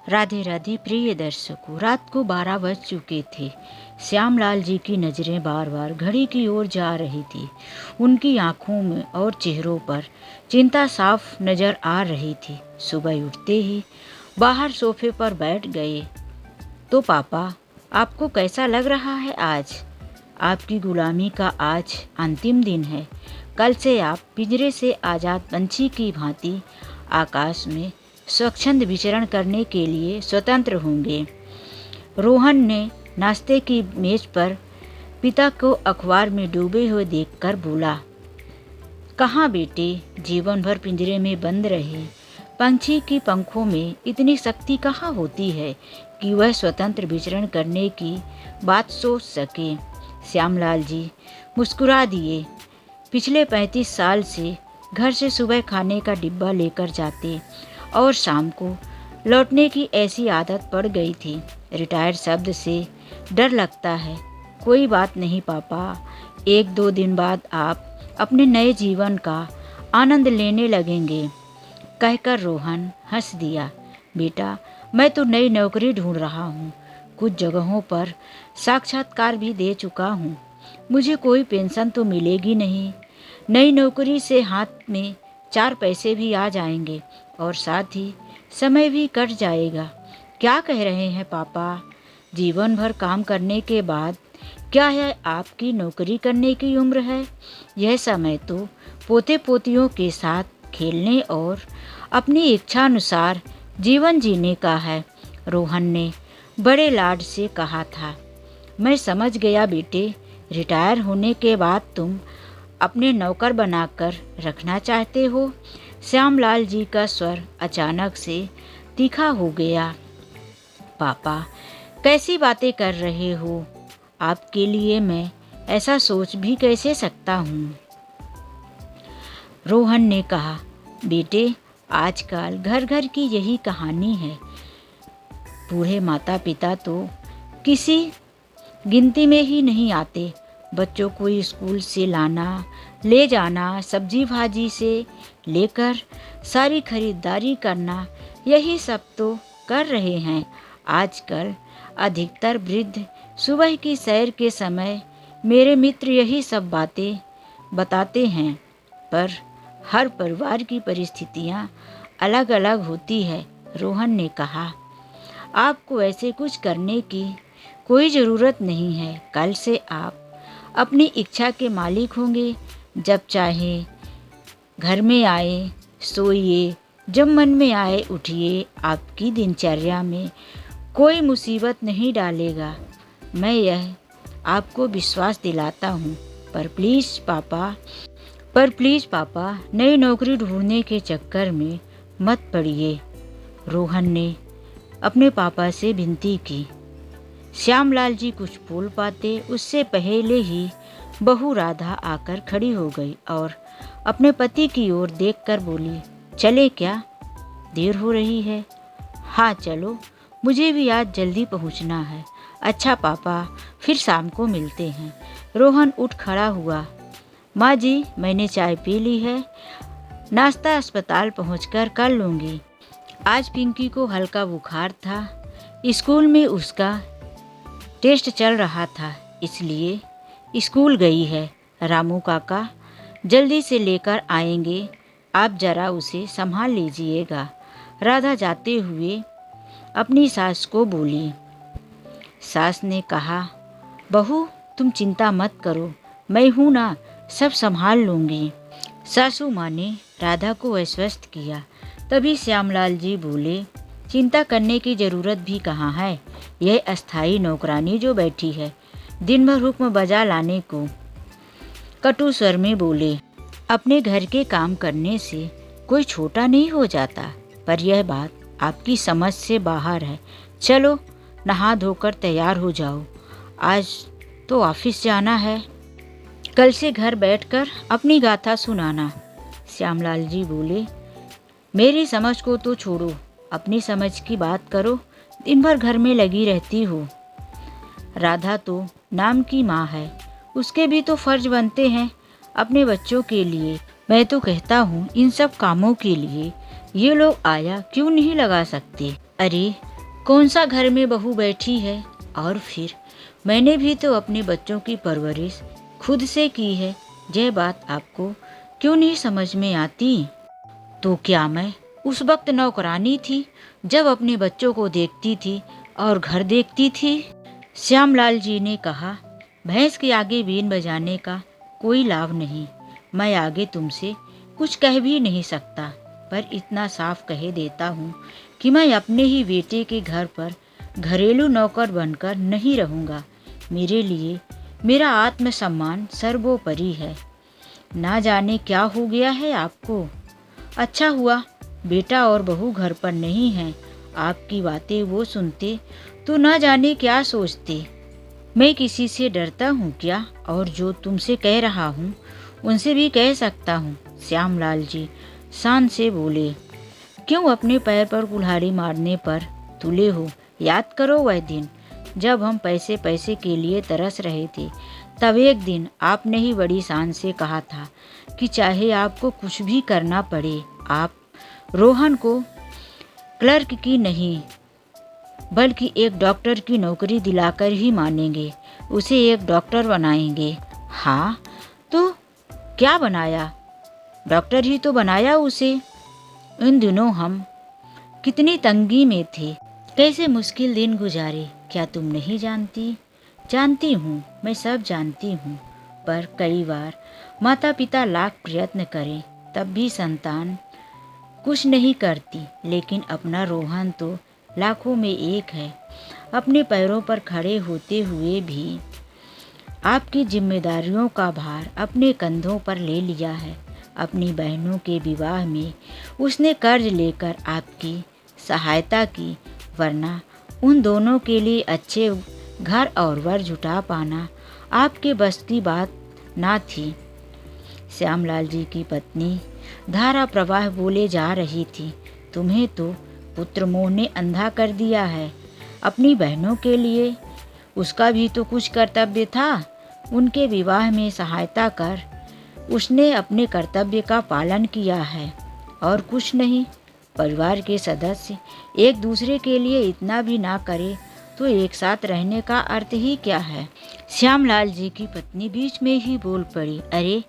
राधे राधे प्रिय दर्शकों, रात को 12 बज चुके थे। श्यामलाल जी की नज़रें बार बार घड़ी की ओर जा रही थी। उनकी आंखों में और चेहरों पर चिंता साफ नजर आ रही थी। सुबह उठते ही बाहर सोफे पर बैठ गए। तो पापा, आपको कैसा लग रहा है आज? आपकी गुलामी का आज अंतिम दिन है। कल से आप पिंजरे से आज़ाद पंछी की भांति आकाश में स्वच्छंद विचरण करने के लिए स्वतंत्र होंगे। रोहन ने नाश्ते की मेज पर पिता को अखबार में डूबे हुए देखकर बोला, कहाँ बेटे, जीवन भर पिंजरे में बंद रहे। पंछी की पंखों में इतनी शक्ति कहाँ होती है कि वह स्वतंत्र विचरण करने की बात सोच सके। श्यामलाल जी मुस्कुरा दिए। पिछले 35 साल से घर से सुबह खाने का डिब्बा लेकर जाते और शाम को लौटने की ऐसी आदत पड़ गई थी। रिटायर शब्द से डर लगता है। कोई बात नहीं पापा, 1-2 दिन बाद आप अपने नए जीवन का आनंद लेने लगेंगे, कहकर रोहन हंस दिया। बेटा, मैं तो नई नौकरी ढूंढ रहा हूँ। कुछ जगहों पर साक्षात्कार भी दे चुका हूँ। मुझे कोई पेंशन तो मिलेगी नहीं। नई नौकरी से हाथ में 4 पैसे भी आ जाएंगे और साथ ही समय भी कट जाएगा। क्या कह रहे हैं पापा? जीवन भर काम करने के बाद क्या यह आपकी नौकरी करने की उम्र है? यह समय तो पोते पोतियों के साथ खेलने और अपनी इच्छानुसार जीवन जीने का है, रोहन ने बड़े लाड से कहा था। मैं समझ गया बेटे, रिटायर होने के बाद तुम अपने नौकर बनाकर रखना चाहते हो। श्यामलाल जी का स्वर अचानक से तीखा हो गया। पापा, कैसी बातें कर रहे हो? आपके लिए मैं ऐसा सोच भी कैसे सकता हूँ? रोहन ने कहा, बेटे, आजकल घर घर की यही कहानी है। बूढ़े माता पिता तो किसी गिनती में ही नहीं आते। बच्चों को स्कूल से लाना ले जाना, सब्जी भाजी से लेकर सारी खरीदारी करना, यही सब तो कर रहे हैं। आजकल अधिकतर वृद्ध सुबह की सैर के समय मेरे मित्र यही सब बातें बताते हैं, पर हर परिवार की परिस्थितियां अलग अलग होती है, रोहन ने कहा। आपको ऐसे कुछ करने की कोई ज़रूरत नहीं है। कल से आप अपनी इच्छा के मालिक होंगे। जब चाहे घर में आए सोइए, जब मन में आए उठिए। आपकी दिनचर्या में कोई मुसीबत नहीं डालेगा, मैं यह आपको विश्वास दिलाता हूँ। पर प्लीज़ पापा, नई नौकरी ढूंढने के चक्कर में मत पड़िए, रोहन ने अपने पापा से विनती की। श्यामलाल जी कुछ बोल पाते उससे पहले ही बहू राधा आकर खड़ी हो गई और अपने पति की ओर देखकर बोली, चले क्या? देर हो रही है। हाँ चलो, मुझे भी आज जल्दी पहुंचना है। अच्छा पापा, फिर शाम को मिलते हैं। रोहन उठ खड़ा हुआ। माँ जी, मैंने चाय पी ली है। नाश्ता अस्पताल पहुंचकर कर लूँगी। आज पिंकी को हल्का बुखार था। स्कूल में उसका टेस्ट चल रहा था, इसलिए स्कूल गई है। रामू काका जल्दी से लेकर आएंगे, आप जरा उसे संभाल लीजिएगा। राधा जाते हुए अपनी सास को बोली। सास ने कहा, बहू तुम चिंता मत करो, मैं हूँ ना, सब संभाल लूँगी। सासू माँ ने राधा को आश्वस्त किया। तभी श्यामलाल जी बोले, चिंता करने की ज़रूरत भी कहाँ है। यह अस्थाई नौकरानी जो बैठी है, दिन भर हुक्म बजा लाने को। कटु स्वर में बोले, अपने घर के काम करने से कोई छोटा नहीं हो जाता, पर यह बात आपकी समझ से बाहर है। चलो नहा धोकर तैयार हो जाओ, आज तो ऑफिस जाना है। कल से घर बैठकर अपनी गाथा सुनाना। श्यामलाल जी बोले, मेरी समझ को तो छोड़ो, अपनी समझ की बात करो। दिन भर घर में लगी रहती हो। राधा तो नाम की माँ है, उसके भी तो फर्ज बनते हैं अपने बच्चों के लिए। मैं तो कहता हूँ इन सब कामों के लिए ये लोग आया क्यों नहीं लगा सकते। अरे कौन सा घर में बहू बैठी है, और फिर मैंने भी तो अपने बच्चों की परवरिश खुद से की है। यह बात आपको क्यों नहीं समझ में आती? तो क्या मैं उस वक्त नौकरानी थी जब अपने बच्चों को देखती थी और घर देखती थी? श्यामलाल जी ने कहा, भैंस के आगे बीन बजाने का कोई लाभ नहीं। मैं आगे तुमसे कुछ कह भी नहीं सकता, पर इतना साफ कह देता हूँ कि मैं अपने ही बेटे के घर पर घरेलू नौकर बनकर नहीं रहूँगा। मेरे लिए मेरा आत्मसम्मान सर्वोपरि है। ना जाने क्या हो गया है आपको। अच्छा हुआ बेटा और बहू घर पर नहीं हैं। आपकी बातें वो सुनते तो ना जाने क्या सोचते। मैं किसी से डरता हूँ क्या? और जो तुमसे कह रहा हूँ उनसे भी कह सकता हूँ। श्यामलाल जी शान से बोले, क्यों अपने पैर पर कुल्हाड़ी मारने पर तुले हो? याद करो वह दिन जब हम पैसे पैसे के लिए तरस रहे थे। तब एक दिन आपने ही बड़ी शान से कहा था कि चाहे आपको कुछ भी करना पड़े, आप रोहन को क्लर्क की नहीं बल्कि एक डॉक्टर की नौकरी दिलाकर ही मानेंगे। उसे एक डॉक्टर बनाएंगे। हाँ, तो क्या बनाया? डॉक्टर ही तो बनाया उसे। उन दिनों हम कितनी तंगी में थे, कैसे मुश्किल दिन गुजारे, क्या तुम नहीं जानती? जानती हूँ, मैं सब जानती हूँ। पर कई बार माता पिता लाख प्रयत्न करें तब भी संतान कुछ नहीं करती। लेकिन अपना रोहन तो लाखों में एक है। अपने पैरों पर खड़े होते हुए भी आपकी जिम्मेदारियों का भार अपने कंधों पर ले लिया है। अपनी बहनों के विवाह में उसने कर्ज लेकर आपकी सहायता की, वरना उन दोनों के लिए अच्छे घर और वर जुटा पाना आपके बस की बात ना थी। श्यामलाल जी की पत्नी धारा प्रवाह बोले जा रही थी, तुम्हें तो पुत्र मोह ने अंधा कर दिया है। अपनी बहनों के लिए उसका भी तो कुछ कर्तव्य था। उनके विवाह में सहायता कर उसने अपने कर्तव्य का पालन किया है, और कुछ नहीं। परिवार के सदस्य एक दूसरे के लिए इतना भी ना करे तो एक साथ रहने का अर्थ ही क्या है? श्यामलाल जी की पत्नी बीच में ही बोल पड़ी, अरे,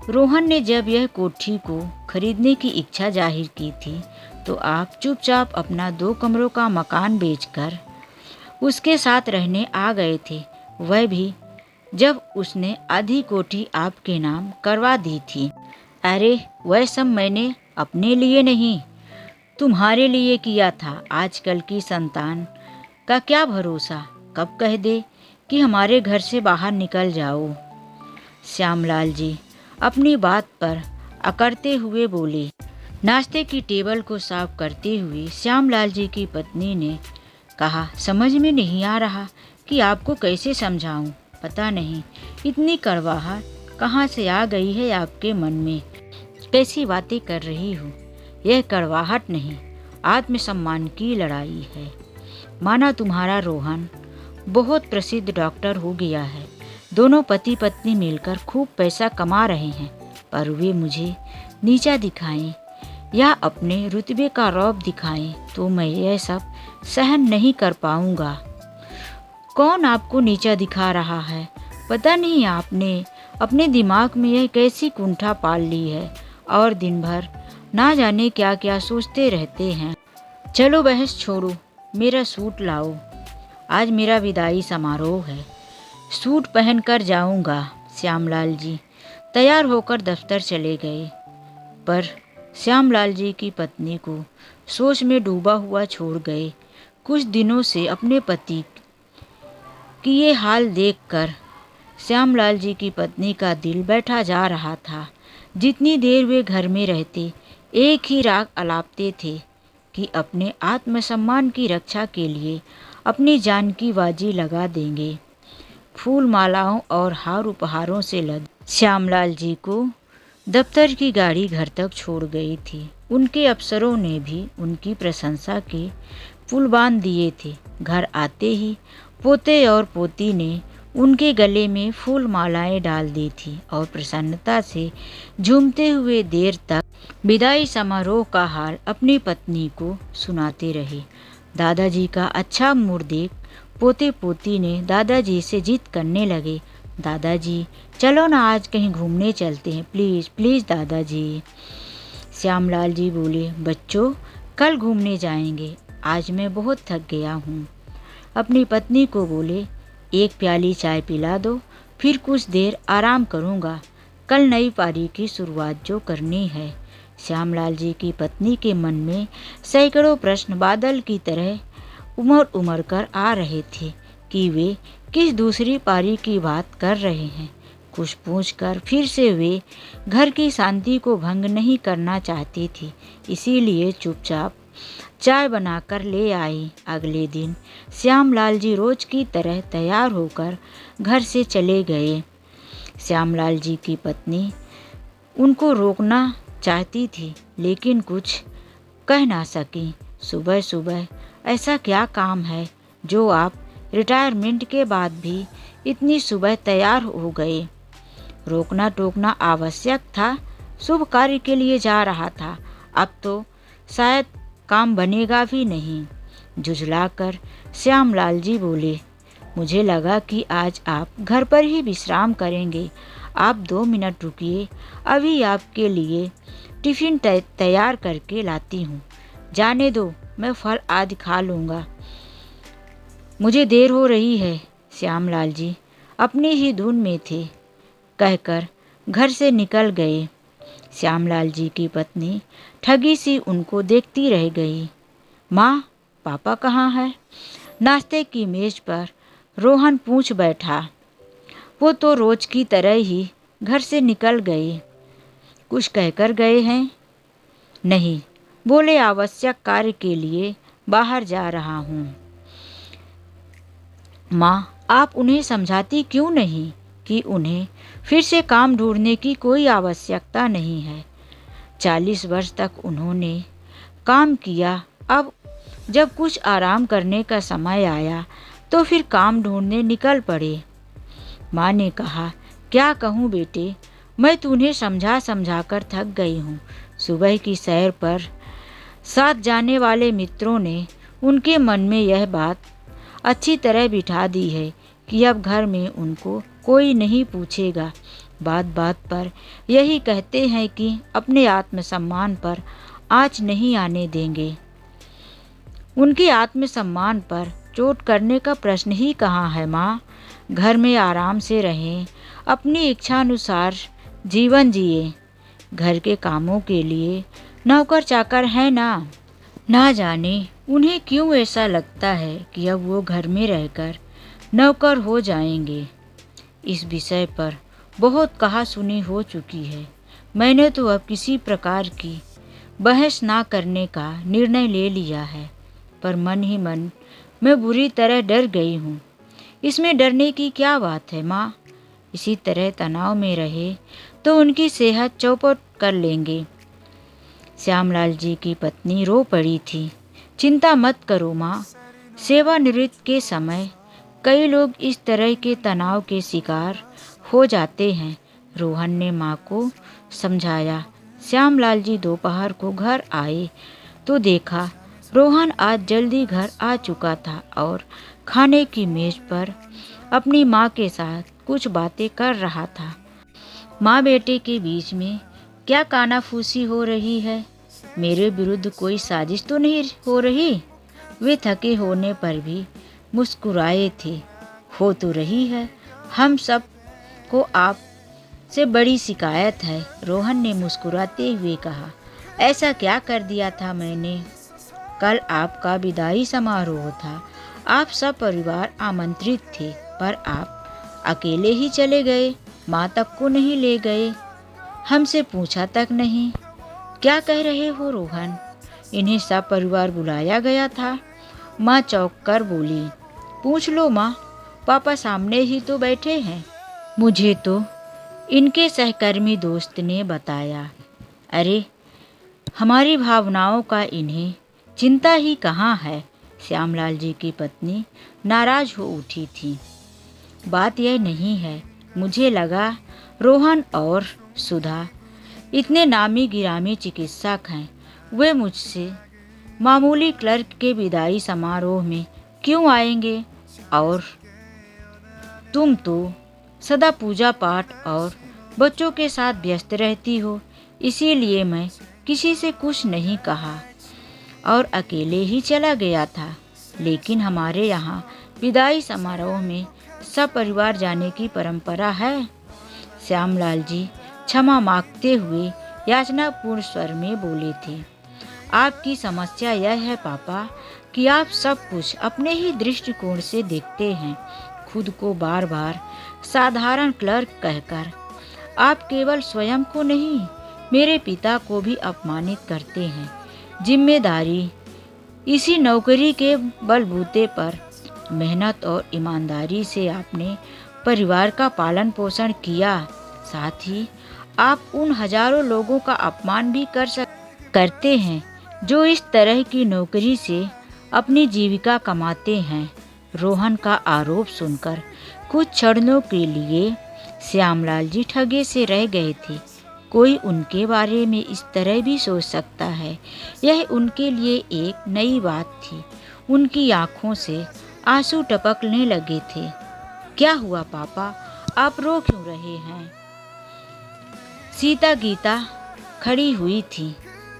रोहन ने जब यह कोठी को खरीदने की इच्छा जाहिर की थी तो आप चुपचाप अपना 2 कमरों का मकान बेचकर उसके साथ रहने आ गए थे। वह भी जब उसने आधी कोठी आपके नाम करवा दी थी। अरे, वह सब मैंने अपने लिए नहीं, तुम्हारे लिए किया था। आजकल की संतान का क्या भरोसा, कब कह दे कि हमारे घर से बाहर निकल जाओ। श्यामलाल जी अपनी बात पर अकड़ते हुए बोले। नाश्ते की टेबल को साफ करते हुए श्यामलाल जी की पत्नी ने कहा, समझ में नहीं आ रहा कि आपको कैसे समझाऊं। पता नहीं इतनी कड़वाहट कहाँ से आ गई है आपके मन में। कैसी बातें कर रही हो? यह कड़वाहट नहीं, आत्मसम्मान की लड़ाई है। माना तुम्हारा रोहन बहुत प्रसिद्ध डॉक्टर हो गया है, दोनों पति पत्नी मिलकर खूब पैसा कमा रहे हैं, पर वे मुझे नीचा दिखाएं या अपने रुतबे का रौब दिखाएं तो मैं यह सब सहन नहीं कर पाऊंगा। कौन आपको नीचा दिखा रहा है? पता नहीं आपने अपने दिमाग में यह कैसी कुंठा पाल ली है और दिन भर ना जाने क्या क्या सोचते रहते हैं। चलो बहस छोड़ो, मेरा सूट लाओ। आज मेरा विदाई समारोह है, सूट पहनकर जाऊंगा। श्यामलाल जी तैयार होकर दफ्तर चले गए, पर श्यामलाल जी की पत्नी को सोच में डूबा हुआ छोड़ गए। कुछ दिनों से अपने पति की ये हाल देखकर श्यामलाल जी की पत्नी का दिल बैठा जा रहा था। जितनी देर वे घर में रहते एक ही राग अलापते थे कि अपने आत्मसम्मान की रक्षा के लिए अपनी जान की बाजी लगा देंगे। फूल मालाओं और हार उपहारों से लद श्यामलाल जी को दफ्तर की गाड़ी घर तक छोड़ गई थी। उनके अफसरों ने भी उनकी प्रशंसा के पुल बांध दिए थे। घर आते ही पोते और पोती ने उनके गले में फूल मालाएं डाल दी थी और प्रसन्नता से झूमते हुए देर तक विदाई समारोह का हाल अपनी पत्नी को सुनाते रहे। दादाजी का अच्छा मूड देख पोते पोती ने दादाजी से जिद करने लगे। दादाजी चलो ना, आज कहीं घूमने चलते हैं, प्लीज़ प्लीज़ दादाजी। श्यामलाल जी बोले, बच्चों कल घूमने जाएंगे, आज मैं बहुत थक गया हूँ। अपनी पत्नी को बोले, एक प्याली चाय पिला दो, फिर कुछ देर आराम करूँगा, कल नई पारी की शुरुआत जो करनी है। श्यामलाल जी की पत्नी के मन में सैकड़ों प्रश्न बादल की तरह उमड़ उमड़ कर आ रहे थे कि वे किस दूसरी पारी की बात कर रहे हैं। कुछ पूछकर फिर से वे घर की शांति को भंग नहीं करना चाहती थी, इसीलिए चुपचाप चाय बनाकर ले आई। अगले दिन श्यामलाल जी रोज की तरह तैयार होकर घर से चले गए। श्यामलाल जी की पत्नी उनको रोकना चाहती थी, लेकिन कुछ कह ना सकी। सुबह सुबह ऐसा क्या काम है जो आप रिटायरमेंट के बाद भी इतनी सुबह तैयार हो गए? रोकना टोकना आवश्यक था, शुभ कार्य के लिए जा रहा था, अब तो शायद काम बनेगा भी नहीं। झुझलाकर श्यामलाल जी बोले, मुझे लगा कि आज आप घर पर ही विश्राम करेंगे, आप 2 मिनट रुकिए, अभी आपके लिए टिफ़िन तैयार करके लाती हूँ। जाने दो, मैं फल आदि खा लूँगा, मुझे देर हो रही है। श्यामलाल जी अपनी ही धुन में थे, कहकर घर से निकल गए। श्यामलाल जी की पत्नी ठगी सी उनको देखती रह गई। माँ, पापा कहाँ है? नाश्ते की मेज पर रोहन पूछ बैठा। वो तो रोज की तरह ही घर से निकल गए। कुछ कहकर गए हैं? नहीं, बोले आवश्यक कार्य के लिए बाहर जा रहा हूँ। माँ, आप उन्हें समझाती क्यों नहीं कि उन्हें फिर से काम ढूंढने की कोई आवश्यकता नहीं है? 40 वर्ष तक उन्होंने काम किया, अब जब कुछ आराम करने का समय आया तो फिर काम ढूंढने निकल पड़े। माँ ने कहा, क्या कहूँ बेटे, मैं तुम्हें समझा समझा कर थक गई हूँ। सुबह की सैर पर साथ जाने वाले मित्रों ने उनके मन में यह बात अच्छी तरह बिठा दी है कि अब घर में उनको कोई नहीं पूछेगा। बात बात पर यही कहते हैं कि अपने आत्मसम्मान पर आँच नहीं आने देंगे। उनके आत्मसम्मान पर चोट करने का प्रश्न ही कहाँ है माँ। घर में आराम से रहें, अपनी इच्छानुसार जीवन जिए। घर के कामों के लिए नौकर चाकर है ना। ना जाने उन्हें क्यों ऐसा लगता है कि अब वो घर में रहकर नौकर हो जाएंगे। इस विषय पर बहुत कहा सुनी हो चुकी है। मैंने तो अब किसी प्रकार की बहस ना करने का निर्णय ले लिया है, पर मन ही मन मैं बुरी तरह डर गई हूँ। इसमें डरने की क्या बात है माँ? इसी तरह तनाव में रहे तो उनकी सेहत चौपट कर लेंगे। श्यामलाल जी की पत्नी रो पड़ी थी। चिंता मत करो माँ, सेवानिवृत्त के समय कई लोग इस तरह के तनाव के शिकार हो जाते हैं। रोहन ने माँ को समझाया। श्यामलाल जी दोपहर को घर आए तो देखा रोहन आज जल्दी घर आ चुका था और खाने की मेज पर अपनी माँ के साथ कुछ बातें कर रहा था। माँ बेटे के बीच में क्या कानाफूसी हो रही है? मेरे विरुद्ध कोई साजिश तो नहीं हो रही? वे थके होने पर भी मुस्कुराए थे। हो तो रही है, हम सब को आप से बड़ी शिकायत है। रोहन ने मुस्कुराते हुए कहा, ऐसा क्या कर दिया था मैंने? कल आपका विदाई समारोह था, आप सब परिवार आमंत्रित थे, पर आप अकेले ही चले गए, माँ तक को नहीं ले गए, हमसे पूछा तक नहीं। क्या कह रहे हो रोहन? इन्हें सब परिवार बुलाया गया था। माँ चौंक कर बोली, पूछ लो माँ, पापा सामने ही तो बैठे हैं। मुझे तो इनके सहकर्मी दोस्त ने बताया। अरे, हमारी भावनाओं का इन्हें चिंता ही कहाँ है? श्यामलाल जी की पत्नी नाराज हो उठी थी। बात यह नहीं है, मुझे लगा रोहन और सुधा इतने नामी गिरामी चिकित्सक हैं, वे मामूली क्लर्क के विदाई समारोह में क्यों आएंगे? और तुम तो सदा पूजा पाठ और बच्चों के साथ व्यस्त रहती हो, इसीलिए मैं किसी से कुछ नहीं कहा और अकेले ही चला गया था। लेकिन हमारे यहाँ विदाई समारोह में सब परिवार जाने की परंपरा है। श्यामलाल जी क्षमा मांगते हुए याचनापूर्ण स्वर में बोले थे। आपकी समस्या यह है पापा कि आप सब कुछ अपने ही दृष्टिकोण से देखते हैं। खुद को बार बार साधारण क्लर्क कहकर आप केवल स्वयं को नहीं, मेरे पिता को भी अपमानित करते हैं। जिम्मेदारी इसी नौकरी के बलबूते पर मेहनत और ईमानदारी से आपने परिवार का पालन पोषण किया। साथ ही आप उन हजारों लोगों का अपमान भी करते हैं जो इस तरह की नौकरी से अपनी जीविका कमाते हैं। रोहन का आरोप सुनकर कुछ क्षणों के लिए श्यामलाल जी ठगे से रह गए थे। कोई उनके बारे में इस तरह भी सोच सकता है, यह उनके लिए एक नई बात थी। उनकी आंखों से आंसू टपकने लगे थे। क्या हुआ पापा, आप रो क्यों रहे हैं? सीता गीता खड़ी हुई थी।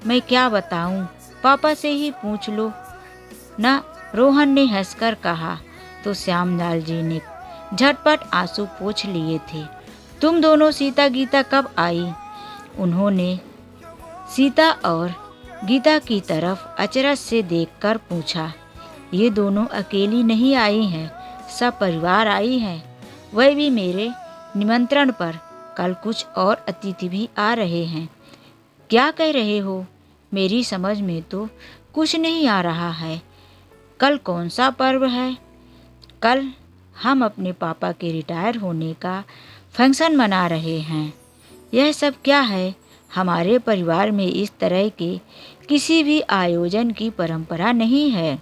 मैं क्या बताऊं, पापा से ही पूछ लो ना, रोहन ने हंसकर कहा। तो श्यामलाल जी ने झटपट आंसू पोंछ लिए थे। तुम दोनों सीता गीता कब आई? उन्होंने सीता और गीता की तरफ अचरज से देखकर पूछा। ये दोनों अकेली नहीं आई हैं, सब परिवार आई हैं, वह भी मेरे निमंत्रण पर। कल कुछ और अतिथि भी आ रहे हैं। क्या कह रहे हो? मेरी समझ में तो कुछ नहीं आ रहा है। कल कौन सा पर्व है? कल हम अपने पापा के रिटायर होने का फंक्शन मना रहे हैं। यह सब क्या है? हमारे परिवार में इस तरह के किसी भी आयोजन की परंपरा नहीं है।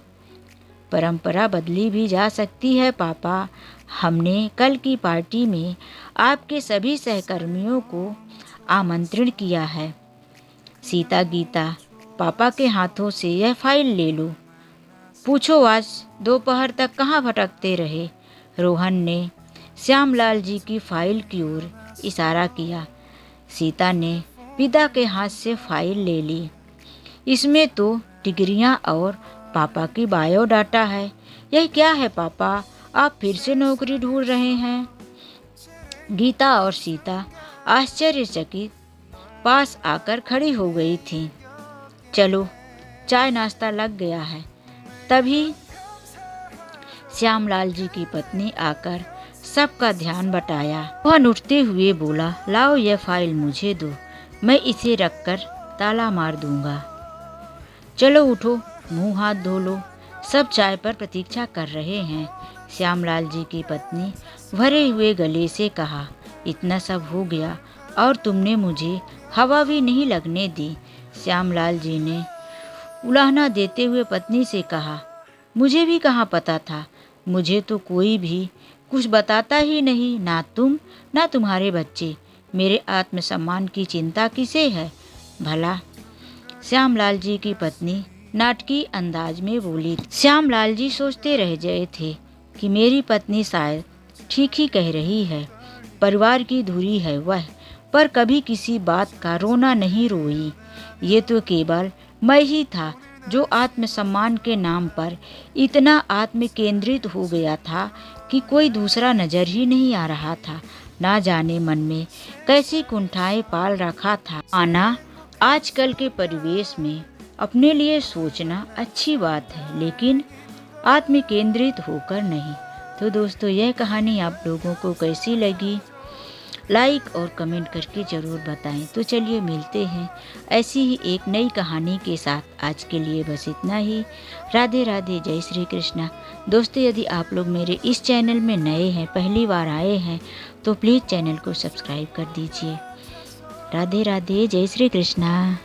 परंपरा बदली भी जा सकती है पापा। हमने कल की पार्टी में आपके सभी सहकर्मियों को आमंत्रण किया है। सीता गीता, पापा के हाथों से यह फाइल ले लो। पूछो आज दोपहर तक कहाँ भटकते रहे? रोहन ने श्यामलाल जी की फाइल की ओर इशारा किया। सीता ने पिता के हाथ से फाइल ले ली। इसमें तो डिग्रियां और पापा की बायोडाटा है। यह क्या है पापा, आप फिर से नौकरी ढूंढ रहे हैं? गीता और सीता आश्चर्यचकित पास आकर खड़ी हो गई थी। चलो, चाय नाश्ता लग गया है। तभी श्यामलाल जी की पत्नी आकर सबका ध्यान बटाया। वह उठते हुए बोला, लाओ यह फाइल मुझे दो, मैं इसे रखकर ताला मार दूंगा। चलो उठो, मुंह हाथ धो लो, सब चाय पर प्रतीक्षा कर रहे हैं। श्यामलाल जी की पत्नी भरे हुए गले से कहा, इतना सब हो गया और तुमने मुझे हवा भी नहीं लगने दी। श्यामलाल जी ने उलाहना देते हुए पत्नी से कहा, मुझे भी कहाँ पता था, मुझे तो कोई भी कुछ बताता ही नहीं, ना तुम ना तुम्हारे बच्चे। मेरे आत्मसम्मान की चिंता किसे है भला? श्यामलाल जी की पत्नी नाटकीय अंदाज में बोली। श्यामलाल जी सोचते रह गए थे कि मेरी पत्नी शायद ठीक ही कह रही है। परिवार की धुरी है वह, पर कभी किसी बात का रोना नहीं रोई। ये तो केवल मैं ही था जो आत्मसम्मान के नाम पर इतना आत्म केंद्रित हो गया था कि कोई दूसरा नजर ही नहीं आ रहा था। ना जाने मन में कैसी कुंठाएं पाल रखा था। आना आजकल के परिवेश में अपने लिए सोचना अच्छी बात है, लेकिन आत्म केंद्रित होकर नहीं। तो दोस्तों, यह कहानी आप लोगों को कैसी लगी, लाइक और कमेंट करके ज़रूर बताएं। तो चलिए मिलते हैं ऐसी ही एक नई कहानी के साथ। आज के लिए बस इतना ही। राधे राधे, जय श्री कृष्णा। दोस्तों, यदि आप लोग मेरे इस चैनल में नए हैं, पहली बार आए हैं, तो प्लीज़ चैनल को सब्सक्राइब कर दीजिए। राधे राधे, जय श्री कृष्णा।